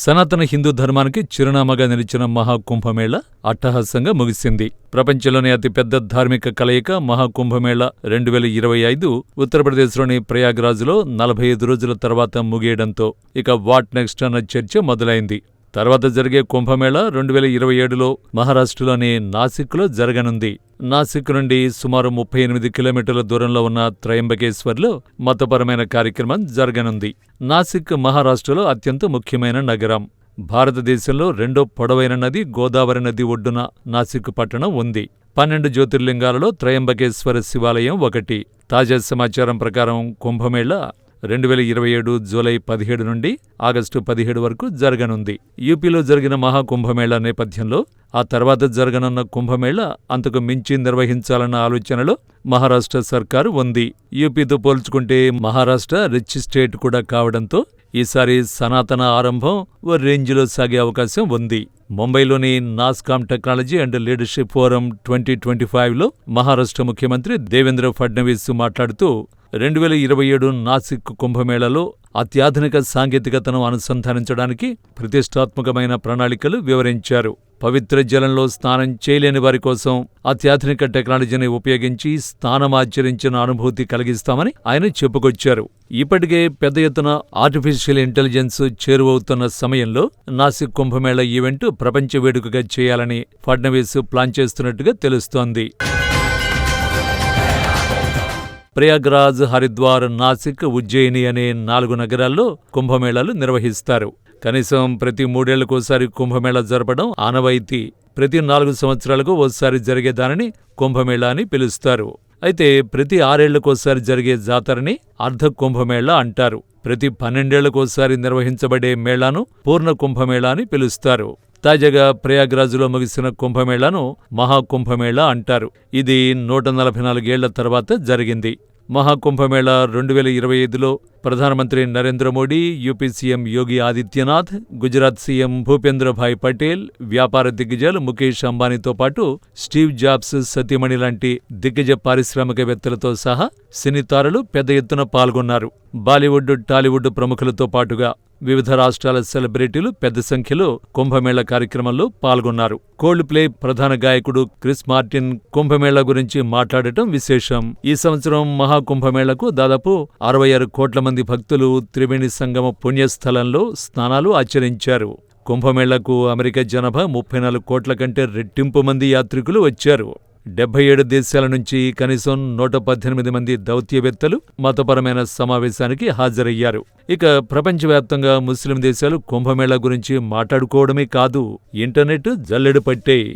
సనాతన హిందూ ధర్మానికి చిరునామాగా నిలిచిన మహాకుంభమేళ అట్టహాసంగా ముగిసింది. ప్రపంచంలోని అతిపెద్ద ధార్మిక కలయిక మహాకుంభమేళ 2025 ఉత్తరప్రదేశ్లోని ప్రయాగ్రాజ్లో 45 రోజుల తర్వాత ముగియడంతో ఇక వాట్ నెక్స్ట్ అన్న చర్చ మొదలైంది. తర్వాత జరిగే కుంభమేళ 2027లో మహారాష్ట్రలోని నాసిక్లో జరగనుంది. నాసిక్ నుండి సుమారు 38 కిలోమీటర్ల దూరంలో ఉన్న త్రయంబకేశ్వర్లో మతపరమైన కార్యక్రమం జరగనుంది. నాసిక్ మహారాష్ట్రలో అత్యంత ముఖ్యమైన నగరం. భారతదేశంలో రెండో పొడవైన నది గోదావరి నది ఒడ్డున నాసిక్ పట్టణం ఉంది. 12 జ్యోతిర్లింగాలలో త్రయంబకేశ్వర శివాలయం ఒకటి. తాజా సమాచారం ప్రకారం కుంభమేళ 2027 జూలై 17 నుండి ఆగస్టు 17 వరకు జరగనుంది. యూపీలో జరిగిన మహాకుంభమేళ నేపథ్యంలో ఆ తర్వాత జరగనున్న కుంభమేళ అంతకు మించి నిర్వహించాలన్న ఆలోచనలో మహారాష్ట్ర సర్కారు ఉంది. యూపీతో పోల్చుకుంటే మహారాష్ట్ర రిచ్ స్టేట్ కూడా కావడంతో ఈసారి సనాతన ఆరంభం ఓ రేంజ్లో సాగే అవకాశం ఉంది. ముంబైలోని Nasscom technology and leadership forum 2025లో మహారాష్ట్ర ముఖ్యమంత్రి దేవేంద్ర ఫడ్నవీస్ మాట్లాడుతూ 2027 నాసిక్ కుంభమేళలో అత్యాధునిక సాంకేతికతను అనుసంధానించడానికి ప్రతిష్టాత్మకమైన ప్రణాళికలు వివరించారు. పవిత్ర జలంలో స్నానం చేయలేని వారి కోసం అత్యాధునిక టెక్నాలజీని ఉపయోగించి స్నానమాచరించిన అనుభూతి కలిగిస్తామని ఆయన చెప్పుకొచ్చారు. ఇప్పటికే పెద్ద ఎత్తున ఆర్టిఫిషియల్ ఇంటెలిజెన్స్ చేరువవుతున్న సమయంలో నాసిక్ కుంభమేళ ఈవెంట్ ప్రపంచ వేడుకగా చేయాలని ఫడ్నవీస్ ప్లాన్ చేస్తున్నట్టుగా తెలుస్తోంది. ప్రయాగ్రాజ్, హరిద్వార్, నాసిక్, ఉజ్జయిని అనే 4 నగరాల్లో కుంభమేళాలు నిర్వహిస్తారు. కనీసం ప్రతి 3 ఏళ్లకోసారి కుంభమేళ జరపడం ఆనవాయితీ. ప్రతి 4 సంవత్సరాలకు ఓసారి జరిగేదానిని కుంభమేళ అని పిలుస్తారు. అయితే ప్రతి 6 ఏళ్లకోసారి జరిగే జాతరని అర్ధ కుంభమేళ అంటారు. ప్రతి 12 ఏళ్లకోసారి నిర్వహించబడే మేళాను పూర్ణ కుంభమేళ అని పిలుస్తారు. తాజాగా ప్రయాగ్రాజ్లో ముగిసిన కుంభమేళాను మహాకుంభమేళ అంటారు. ఇది 144 ఏళ్ల తర్వాత జరిగింది. మహాకుంభమేళ 2025లో ప్రధానమంత్రి Narendra Modi, UP CM Yogi Adityanath, Gujarat CM Bhupendrabhai Patel, వ్యాపార దిగ్గజాలు ముఖేష్ అంబానీతో పాటు స్టీవ్ జాబ్స్ సతీమణి లాంటి దిగ్గజ పారిశ్రామికవేత్తలతో సహా సినీ తారలు పెద్ద ఎత్తున పాల్గొన్నారు. బాలీవుడ్, టాలీవుడ్ ప్రముఖులతో పాటుగా వివిధ రాష్ట్రాల సెలబ్రిటీలు పెద్ద సంఖ్యలో కుంభమేళ కార్యక్రమంలో పాల్గొన్నారు. కోల్డ్ ప్లే ప్రధాన గాయకుడు క్రిస్ మార్టిన్ కుంభమేళ గురించి మాట్లాడటం విశేషం. ఈ సంవత్సరం మహాకుంభమేళకు దాదాపు 66 కోట్ల మంది భక్తులు త్రివేణి సంగమ పుణ్యస్థలంలో స్నానాలు ఆచరించారు. కుంభమేళకు అమెరికా జనాభా 34 కోట్ల కంటే రెట్టింపు మంది యాత్రికులు వచ్చారు. 77 దేశాల నుంచి కనీసం 118 మంది దౌత్యవేత్తలు మతపరమైన సమావేశానికి హాజరయ్యారు. ఇక ప్రపంచవ్యాప్తంగా ముస్లిం దేశాలు కుంభమేళా గురించి మాట్లాడుకోవడమే కాదు, ఇంటర్నెట్ జల్లెడ పట్టాయి.